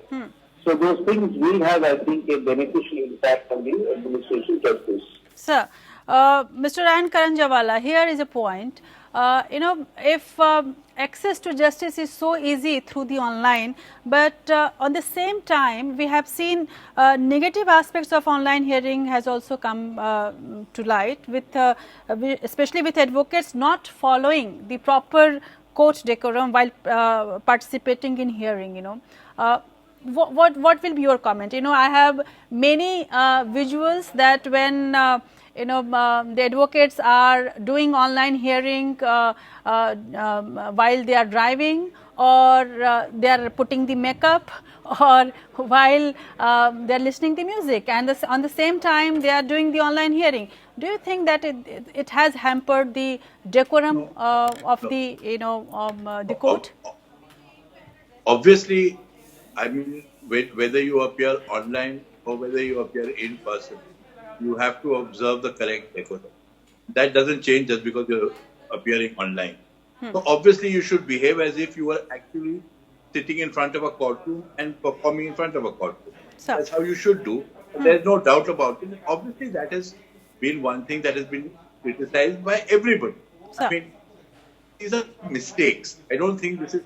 D: So those things will have, I think, a beneficial impact on the administration justice.
A: Sir, Mr. Ryan Karanjawala, here is a point. If access to justice is so easy through the online, but on the same time, we have seen negative aspects of online hearing has also come to light, with especially with advocates not following the proper court decorum while participating in hearing. What will be your comment? I have many visuals that when the advocates are doing online hearing while they are driving, or they are putting the makeup, or while they are listening to music, and on the same time they are doing the online hearing. Do you think that it has hampered the decorum of the court?
C: Obviously, I mean, whether you appear online or whether you appear in person, you have to observe the correct decorum. That doesn't change just because you're appearing online. So obviously you should behave as if you were actually sitting in front of a courtroom and performing in front of a courtroom. That's how you should do. There's no doubt about it. Obviously that has been one thing that has been criticized by everybody. I mean, these are mistakes. I don't think this is...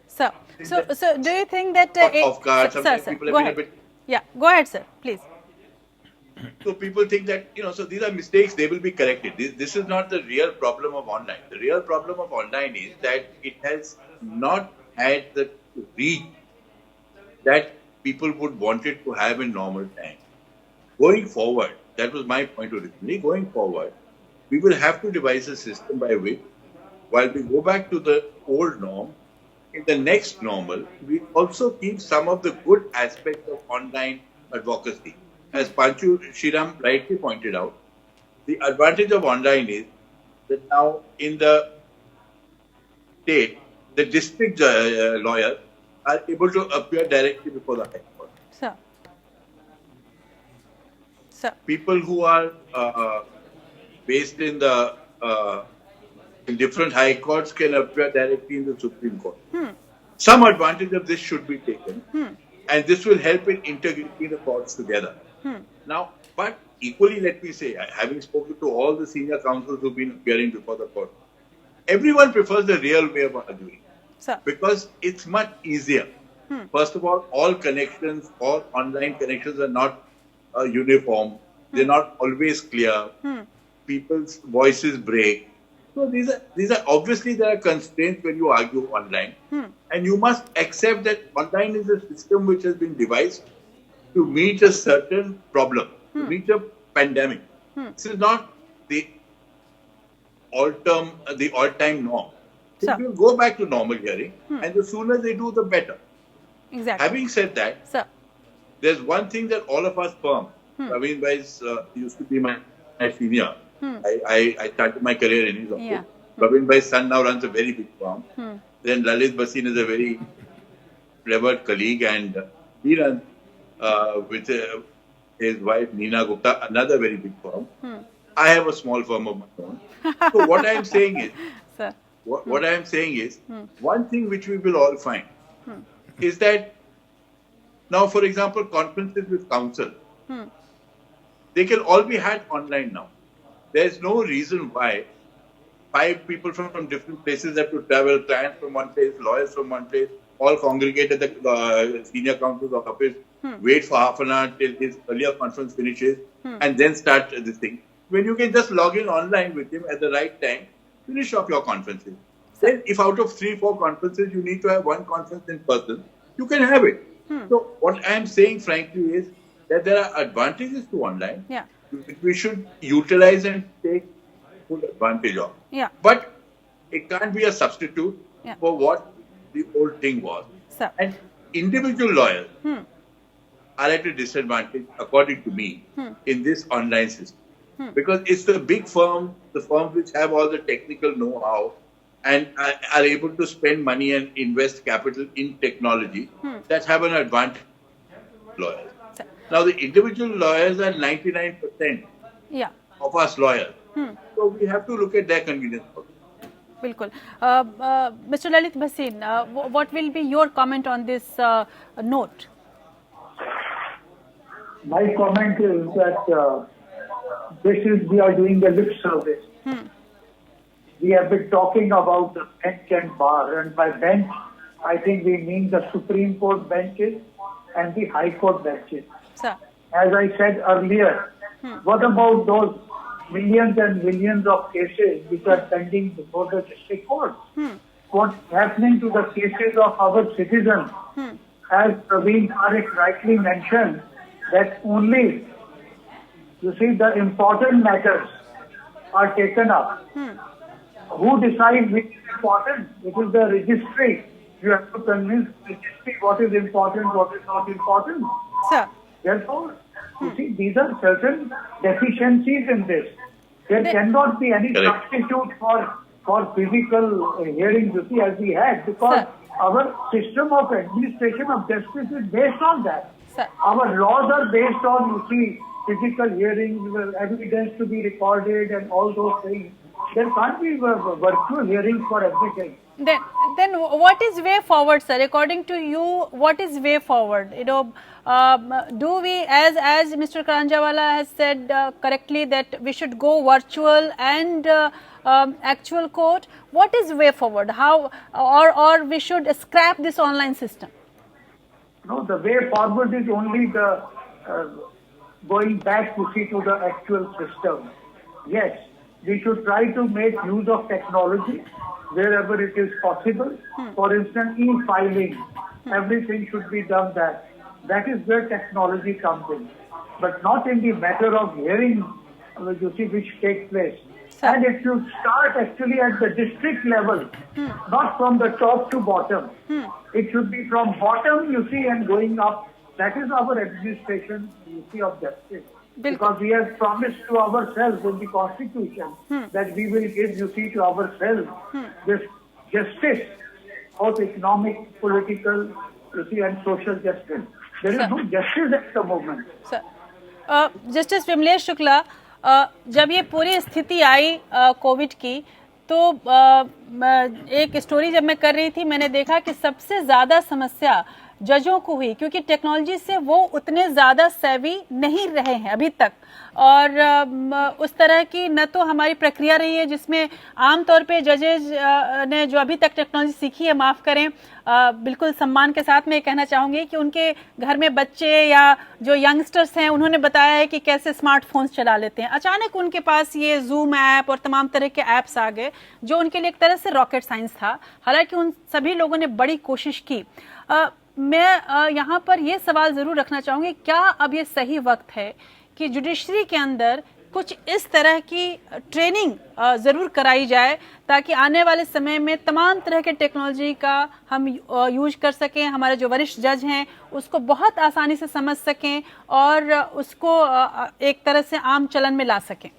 A: So do you think that...
C: people
A: go ahead. Yeah, go ahead, sir, please.
C: So people think that, so these are mistakes, they will be corrected. This is not the real problem of online. The real problem of online is that it has not had the reach that people would want it to have in normal times. Going forward, that was my point originally, going forward, we will have to devise a system by which, while we go back to the old norm, in the next normal, we also keep some of the good aspects of online advocacy. As Panchu Shriram rightly pointed out, the advantage of online is that now in the state, the district lawyers are able to appear directly before the High Court.
A: Sir.
C: People who are based in the in different high courts can appear directly in the Supreme Court. Some advantage of this should be taken, and this will help in integrating the courts together. Now, but equally, let me say, having spoken to all the senior counsels who've been appearing before the court, everyone prefers the real way of arguing because it's much easier. First of all connections, all online connections are not uniform. They're not always clear. People's voices break. So these are obviously there are constraints when you argue online, and you must accept that online is a system which has been devised to meet a certain problem, to meet a pandemic. This is not the all-time norm. So we will go back to normal hearing, and the sooner they do, the better.
A: Exactly.
C: Having said that, there's one thing that all of us firm. Praveen Bhai used to be my senior. I started my career in his office. Praveen Bhai's son now runs a very big firm. Then Lalit Bhasin is a very clever colleague, and he runs with his wife Neena Gupta, another very big firm. I have a small firm of my own. So what I am saying is, what I am saying is, one thing which we will all find is that now, for example, conferences with council, they can all be had online now. There's no reason why 5 people from different places have to travel, clients from one place, lawyers from one place, all congregate at the senior counsel's office, wait for half an hour till his earlier conference finishes, and then start this thing. When you can just log in online with him at the right time, finish off your conferences. Then if out of 3-4 conferences you need to have one conference in person, you can have it. So what I am saying frankly is that there are advantages to online, which we should utilize and take full advantage of. But it can't be a substitute for what the old thing was. And individual lawyers are at a disadvantage, according to me, in this online system. Because it's the big firms, the firms which have all the technical know-how and are able to spend money and invest capital in technology that have an advantage lawyers. Now, the individual lawyers are 99% of us lawyers. So we have to look at their convenience.
A: Bilkul. Mr. Lalit Bhasin, what will be your comment on this note?
F: My comment is that we are doing the lip service. We have been talking about the bench and bar, and by bench, I think we mean the Supreme Court benches and the High Court benches.
A: Sir.
F: As I said earlier, what about those millions and millions of cases which are pending before the district courts? What's happening to the cases of our citizens? As Praveen Parekh rightly mentioned, that only, you see, the important matters are taken up. Who decides which is important? It is the registry. You have to convince the registry what is important, what is not important.
A: Sir.
F: Therefore, you see, these are certain deficiencies in this. There cannot be any substitute for physical hearings, you see, as we had, because our system of administration of justice is based on that. Our laws are based on, you see, physical hearings, evidence to be recorded and all those things. There can't be virtual hearings for everything.
A: Then what is way forward, sir? According to you, what is way forward? You know, do we, as Mr. Karanjawala has said correctly, that we should go virtual and actual court? What is way forward? How, or we should scrap this online system?
F: No, the way forward is only the going back to see to the actual system. Yes, we should try to make use of technology wherever it is possible. For instance, e-filing, everything should be done that. That is where technology comes in, but not in the matter of hearing, you see, which takes place. And it should start actually at the district level, not from the top to bottom. It should be from bottom, you see, and going up. That is our administration, you see, of justice. Because we have promised to ourselves in the Constitution that we will give, you see, to ourselves this justice, both economic, political, you see, and social justice. There is no justice at the moment.
A: Justice Vimlesh Shukla, जब ये पूरी स्थिति आई Covid की, तो एक story जब मैं कर रही थी, मैंने देखा कि सबसे ज्यादा समस्या जजों को हुई, क्योंकि टेक्नोलॉजी से वो उतने ज्यादा सेवी नहीं रहे हैं अभी तक, और उस तरह की न तो हमारी प्रक्रिया रही है जिसमें आमतौर पे जजेज ने जो अभी तक टेक्नोलॉजी सीखी है, माफ करें, बिल्कुल सम्मान के साथ मैं कहना चाहूंगी कि उनके घर में बच्चे या जो यंगस्टर्स हैं उन्होंने बताया है कि कैसे स्मार्टफोन्स चला लेते हैं। अचानक उनके पास ये जूम ऐप और तमाम तरह के ऐप्स आ गए जो उनके लिए एक तरह से रॉकेट साइंस था। हालांकि उन सभी लोगों ने बड़ी कोशिश की। मैं यहाँ पर यह सवाल जरूर रखना चाहूंगी, क्या अब ये सही वक्त है कि जुडिशरी के अंदर कुछ इस तरह की ट्रेनिंग जरूर कराई जाए ताकि आने वाले समय में तमाम तरह के टेक्नोलॉजी का हम यूज कर सकें, हमारे जो वरिष्ठ जज हैं उसको बहुत आसानी से समझ सकें और उसको एक तरह से आम चलन में ला सकें?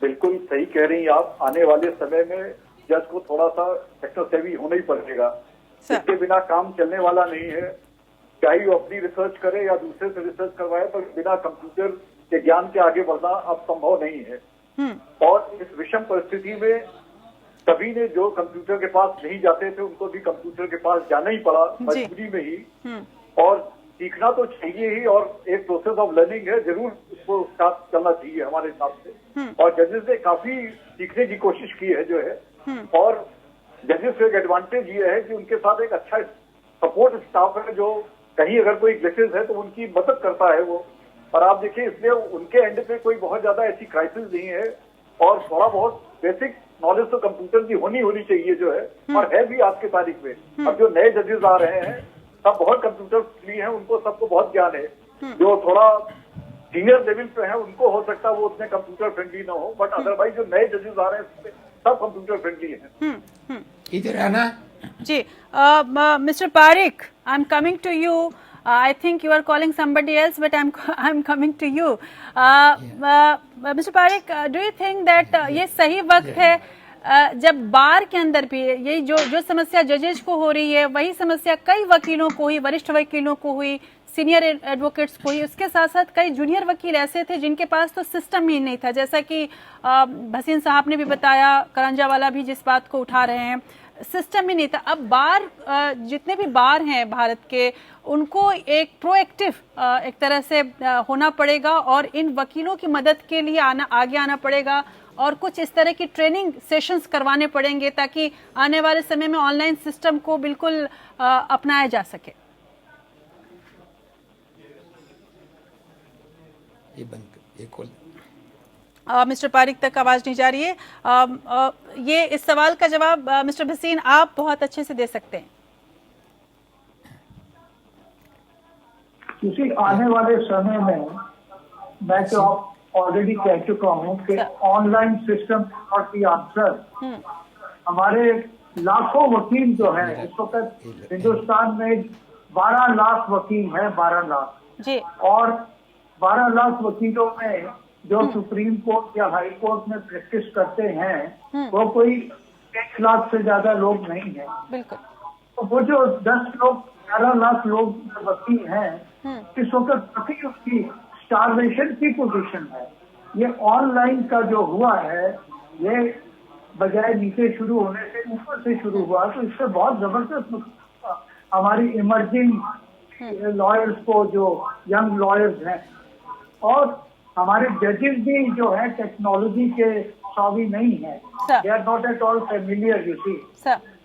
E: बिल्कुल सही कह रही हैं आप। आने वाले समय में जज को थोड़ा सा टेक्नो सेवी होना ही पड़ेगा, इसके बिना काम चलने वाला नहीं है। चाहे वो अपनी रिसर्च करे या दूसरे से रिसर्च करवाए, पर बिना कंप्यूटर के ज्ञान के आगे बढ़ना अब संभव नहीं है। और इस विषम परिस्थिति में सभी ने जो कंप्यूटर के पास नहीं जाते थे उनको भी कंप्यूटर के पास जाना ही पड़ा मजबूरी में ही। और सीखना तो चाहिए ही, और एक प्रोसेस ऑफ लर्निंग है, जरूर उसको साथ चलना चाहिए हमारे हिसाब से। और जजेस ने काफी सीखने की कोशिश की है जो है। और जजेस का एक एडवांटेज ये है कि उनके साथ एक अच्छा सपोर्ट स्टाफ है, जो कहीं अगर कोई ग्लिचेस है तो उनकी मदद करता है वो। और आप देखिए, इसलिए उनके एंड पे कोई बहुत ज्यादा ऐसी क्राइसिस नहीं है। और थोड़ा बहुत बेसिक नॉलेज तो कंप्यूटर की होनी चाहिए जो है, और है भी आज की तारीख में। अब जो नए जजेस आ रहे हैं सब बहुत कंप्यूटर फ्री हैं, उनको सबको बहुत ज्ञान है। जो थोड़ा सीनियर लेवल पे है उनको हो सकता है वो उतने कंप्यूटर फ्रेंडली ना हो, बट अदरवाइज जो नए जजेस आ रहे हैं सब कंप्यूटर फ्रेंडली हैं।
G: इधर आना
A: जी। Mister Pareek, I am coming to you. I think you are calling somebody else, but I'm coming to you. Mr. Parekh, do you think that ये सही वक्त है जब बार के अंदर भी यही जो समस्या जजेस को हो रही है वही समस्या कई वकीलों को हुई, वरिष्ठ वकीलों को हुई, सीनियर एडवोकेट्स को हुई, उसके साथ साथ कई जूनियर वकील ऐसे थे जिनके पास तो सिस्टम ही नहीं था, जैसा कि भसीन साहब ने भी बताया, करंजावाला भी जिस बात को उठा रहे हैं, सिस्टम ही नहीं था। अब बार जितने भी बार हैं भारत के, उनको एक प्रोएक्टिव एक तरह से होना पड़ेगा और इन वकीलों की मदद के लिए आगे आना पड़ेगा और कुछ इस तरह की ट्रेनिंग सेशंस करवाने पड़ेंगे ताकि आने वाले समय में ऑनलाइन सिस्टम को बिल्कुल अपनाया जा सके। मिस्टर पारिक तक आवाज नहीं जा रही है। ये इस सवाल का जवाब मिस्टर भसीन आप बहुत अच्छे से दे सकते हैं।
F: किसी आने वाले समय में मैं तो ऑलरेडी कह चुका हूँ कि ऑनलाइन सिस्टम और की आंसर हमारे लाखों वकील जो है इस वक्त हिंदुस्तान में 12 लाख वकील है, 12 लाख
A: जी।
F: और 12 लाख वकीलों में जो सुप्रीम कोर्ट या हाई कोर्ट में प्रैक्टिस करते हैं वो कोई 1 लाख से ज्यादा लोग नहीं है।
A: बिल्कुल।
F: तो वो जो 10 लोग 11 लाख लोग वकील हैं इस वक्त काफी उसकी स्टारवेशन की पोजीशन है। ये ऑनलाइन का जो हुआ है ये बजाय नीचे शुरू होने से ऊपर से शुरू हुआ, तो इससे बहुत जबरदस्त हमारी इमर्जिंग लॉयर्स को, जो यंग लॉयर्स हैं और हमारे जजेस भी जो है टेक्नोलॉजी के सावी नहीं है, they are not at all familiar. You see,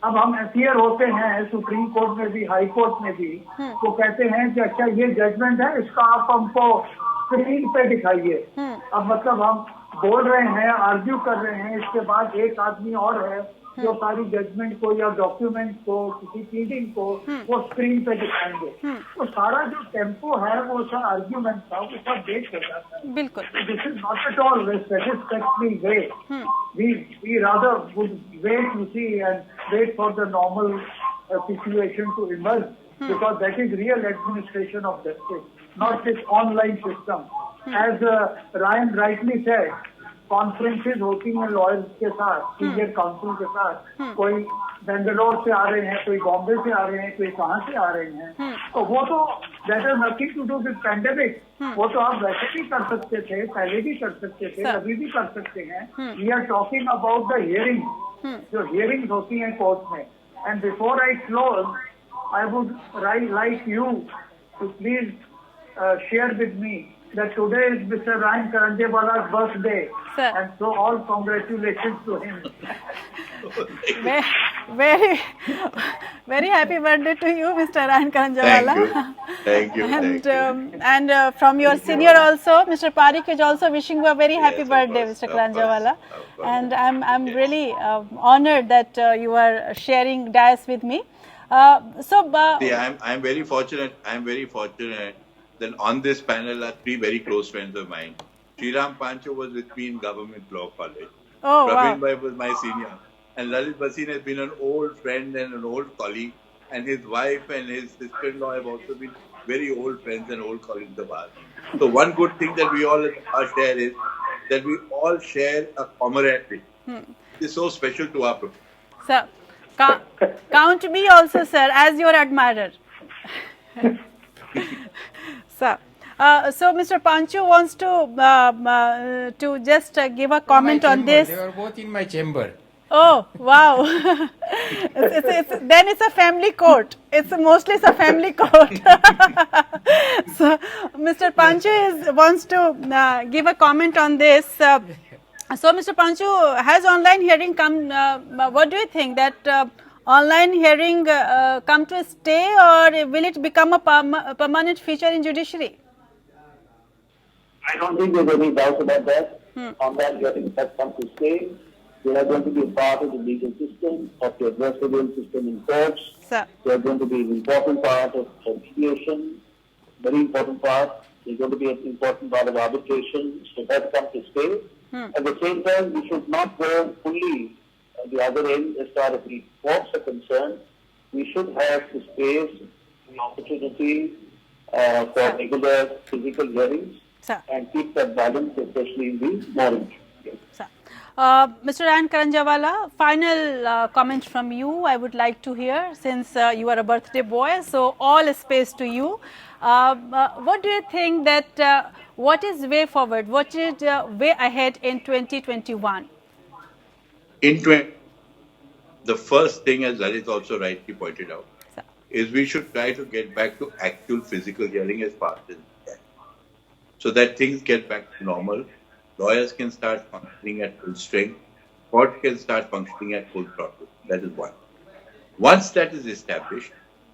F: अब हम अपियर होते हैं सुप्रीम कोर्ट में भी, हाई कोर्ट में भी, तो कहते हैं कि अच्छा ये जजमेंट है, इसका आप हमको स्क्रीन पे दिखाइए। अब मतलब हम बोल रहे हैं, आर्ग्यू कर रहे हैं, इसके बाद एक आदमी और है जो सारी जजमेंट को या डॉक्यूमेंट को, किसी प्लीडिंग को वो स्क्रीन पे दिखाएंगे। तो सारा जो टेम्पो है वो सारा आर्ग्यूमेंट था वो सब देख हो जाता है।
A: बिल्कुल।
F: This is not at all satisfactory way. We rather would wait to see and wait for the normal situation to emerge, because that is real administration of justice, not this online system. As Ryan rightly said, conferences होती हैं lawyers के साथ, senior council के साथ, कोई बेंगलोर से आ रहे हैं, कोई बॉम्बे से आ रहे हैं, कोई कहाँ से आ रहे हैं, तो वो तो that is nothing to do with pandemic. वो तो आप वैसे भी कर सकते थे, पहले भी कर सकते थे, अभी भी कर सकते हैं। We are talking about the hearing, जो हियरिंग्स होती हैं कोर्ट में। And before I close, I would like you to please share with me that today is Mr. Ryan Karanjewala's birthday,
A: sir,
F: and so all congratulations to him.
A: Very happy birthday to you, Mr. Ryan Karanjewala.
C: Thank you.
A: And from your senior also, Mr. Parekh is also wishing you a very happy birthday, Mr. Karanjewala. And I'm really honored that you are sharing dais with me.
C: See, I'm very fortunate. I'm very fortunate that on this panel are 3 very close friends of mine. Sriram Pancho was with me in Government Law College.
A: Oh,
C: Praveen
A: wow.
C: Bhai was my senior. And Lalit Bhasin has been an old friend and an old colleague. And his wife and his sister-in-law have also been very old friends and old colleagues of ours. So one good thing that we all share is that we all share a camaraderie. It's so special to our profession.
A: Sir, count me also, sir, as your admirer. Sir, so Mr. Pancho wants to just give a comment on this.
G: They were both in my chamber.
A: Oh, wow. Then it's a family court. Mostly a family court. So, Mr. Panchu wants to give a comment on this. So, Mr. Panchu, has online hearing come? What do you think, that online hearing come to stay, or will it become a permanent feature in judiciary?
D: I don't think there's any doubt about that. Online hearings have come to stay. They are going to be a part of the legal system, of the adversarial system in courts.
A: Sir.
D: They are going to be an important part of mediation, very important part. They're going to be an important part of arbitration. So that come to stay. At the same time, we should not go fully at the other end as far as the courts are concerned. We should have the space, the opportunity for regular physical hearings.
A: Sir.
D: And keep that balance, especially in the morning.
A: Sir. Mr. Ryan Karanjawala, final comment from you I would like to hear, since you are a birthday boy, so all space to you. What do you think that, what is way forward, what is way ahead in 2021?
C: The first thing, as Lalit also rightly pointed out,
A: Sir.
C: is we should try to get back to actual physical hearing as fast as we can, so that things get back to normal. Lawyers can start functioning at full strength. Court can start functioning at full throttle. That is one. Once that is established,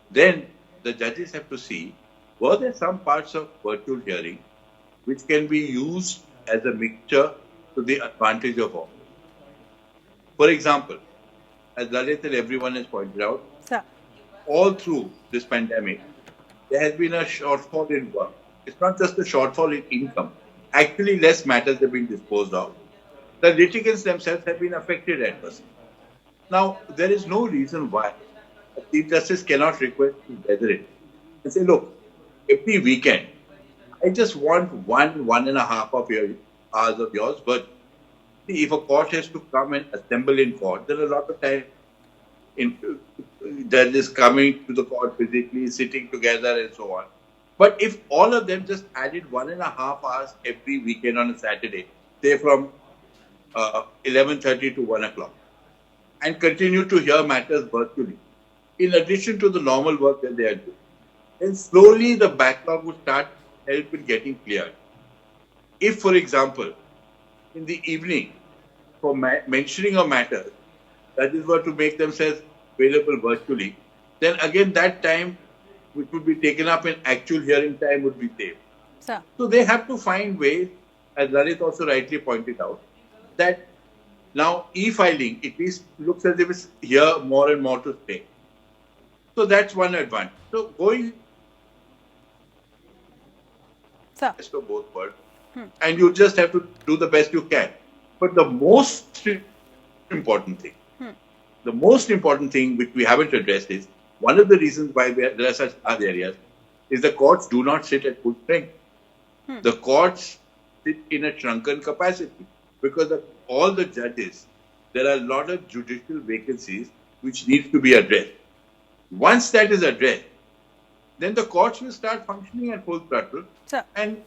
C: then the judges have to see, were there some parts of virtual hearing which can be used as a mixture to the advantage of all. For example, as Lalit and everyone has pointed out,
A: Sir.
C: all through this pandemic, there has been a shortfall in work. It's not just a shortfall in income. Actually, less matters have been disposed of. The litigants themselves have been affected adversely. Now, there is no reason why a Chief Justice cannot request his brethren and say, look, every weekend, I just want 1.5 hours of yours, but if a court has to come and assemble in court, there are a lot of time judges coming to the court physically, sitting together and so on. But if all of them just added 1.5 hours every weekend on a Saturday, say from 11:30 to 1 o'clock, and continue to hear matters virtually, in addition to the normal work that they are doing, then slowly the backlog would start help in getting cleared. If, for example, in the evening, for mentioning a matter, judges were to make themselves available virtually, then again that time which would be taken up in actual hearing time would be saved.
A: Sir.
C: So they have to find ways, as Lalit also rightly pointed out, that now e-filing at least looks as if it's here more and more to stay. So that's one advantage. So going best of both worlds, and you just have to do the best you can. But the most important thing which we haven't addressed is, one of the reasons why there are such large areas is the courts do not sit at full strength. The courts sit in a shrunken capacity because of all the judges. There are a lot of judicial vacancies which need to be addressed. Once that is addressed, then the courts will start functioning at full throttle, and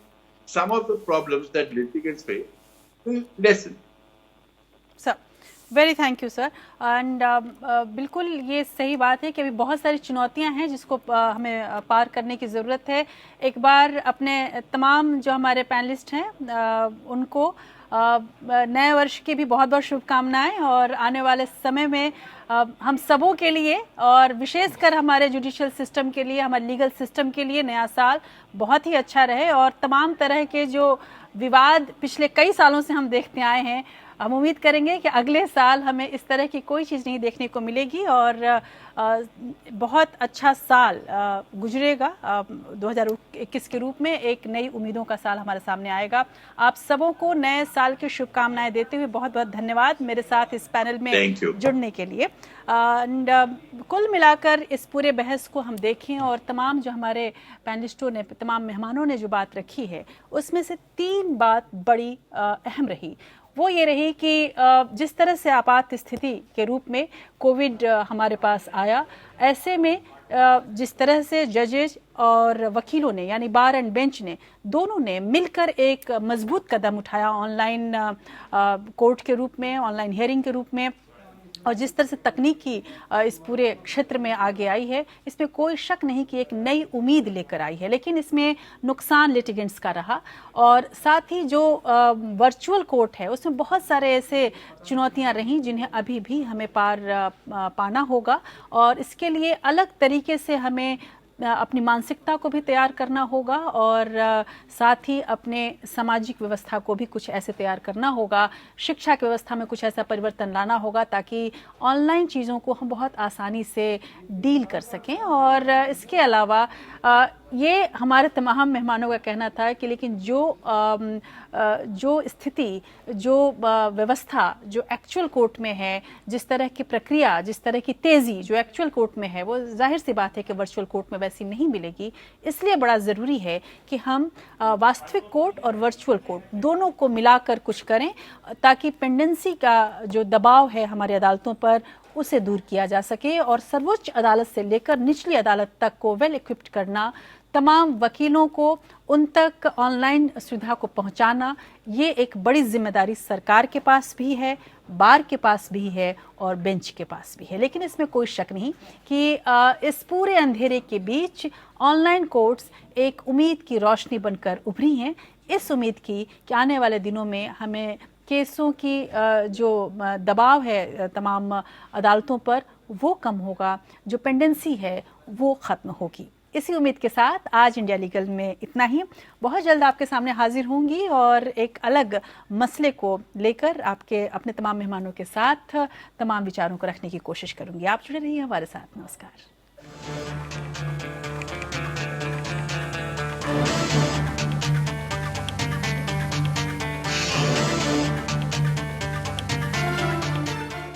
C: some of the problems that litigants face will lessen.
A: Sir. Very thank you sir. And बिल्कुल ये सही बात है कि अभी बहुत सारी चुनौतियां हैं जिसको हमें पार करने की ज़रूरत है. एक बार अपने तमाम जो हमारे पैनलिस्ट हैं उनको नए वर्ष की भी बहुत बहुत शुभकामनाएं, और आने वाले समय में हम सबों के लिए और विशेषकर हमारे जुडिशियल सिस्टम के लिए, हमारे लीगल सिस्टम के लिए नया साल बहुत ही अच्छा रहे, और तमाम तरह के जो विवाद पिछले कई सालों से हम देखते आए हैं, हम उम्मीद करेंगे कि अगले साल हमें इस तरह की कोई चीज़ नहीं देखने को मिलेगी और बहुत अच्छा साल गुजरेगा. 2021 के रूप में एक नई उम्मीदों का साल हमारे सामने आएगा. आप सबों को नए साल की शुभकामनाएं देते हुए बहुत बहुत धन्यवाद मेरे साथ इस पैनल में जुड़ने के लिए. कुल मिलाकर इस पूरे बहस को हम देखें और तमाम जो हमारे पैनलिस्टों ने, तमाम मेहमानों ने जो बात रखी है, उसमें से 3 बात बड़ी अहम रही. वो ये रही कि जिस तरह से आपात स्थिति के रूप में कोविड हमारे पास आया, ऐसे में जिस तरह से जजेज और वकीलों ने, यानी बार एंड बेंच ने, दोनों ने मिलकर एक मजबूत कदम उठाया ऑनलाइन कोर्ट के रूप में, ऑनलाइन हियरिंग के रूप में, और जिस तरह से तकनीकी इस पूरे क्षेत्र में आगे आई है, इसमें कोई शक नहीं कि एक नई उम्मीद लेकर आई है। लेकिन इसमें नुकसान लिटिगेंट्स का रहा, और साथ ही जो वर्चुअल कोर्ट है उसमें बहुत सारे ऐसे चुनौतियां रहीं जिन्हें अभी भी हमें पाना होगा, और इसके लिए अलग तरीके से हमें अपनी मानसिकता को भी तैयार करना होगा, और साथ ही अपने सामाजिक व्यवस्था को भी कुछ ऐसे तैयार करना होगा, शिक्षा की व्यवस्था में कुछ ऐसा परिवर्तन लाना होगा ताकि ऑनलाइन चीज़ों को हम बहुत आसानी से डील कर सकें। और इसके अलावा ये हमारे तमाम मेहमानों का कहना था कि लेकिन जो स्थिति, जो व्यवस्था जो एक्चुअल कोर्ट में है, जिस तरह की प्रक्रिया, जिस तरह की तेज़ी जो एक्चुअल कोर्ट में है, वो जाहिर सी बात है कि वर्चुअल कोर्ट में वैसी नहीं मिलेगी। इसलिए बड़ा ज़रूरी है कि हम वास्तविक कोर्ट और वर्चुअल कोर्ट दोनों को मिलाकर कुछ करें, ताकि पेंडेंसी का जो दबाव है हमारी अदालतों पर उसे दूर किया जा सके, और सर्वोच्च अदालत से लेकर निचली अदालत तक को वेल इक्विप्ड करना, तमाम वकीलों को उन तक ऑनलाइन सुविधा को पहुंचाना, ये एक बड़ी जिम्मेदारी सरकार के पास भी है, बार के पास भी है और बेंच के पास भी है। लेकिन इसमें कोई शक नहीं कि इस पूरे अंधेरे के बीच ऑनलाइन कोर्ट्स एक उम्मीद की रोशनी बनकर उभरी हैं। इस उम्मीद की कि आने वाले दिनों में हमें केसों की जो दबाव है तमाम अदालतों पर वो कम होगा, जो पेंडेंसी है वो ख़त्म होगी। इसी उम्मीद के साथ आज इंडिया लीगल में इतना ही। बहुत जल्द आपके सामने हाजिर होंगी और एक अलग मसले को लेकर आपके अपने तमाम मेहमानों के साथ तमाम विचारों को रखने की कोशिश करूंगी। आप जुड़े रहिए हमारे साथ। नमस्कार।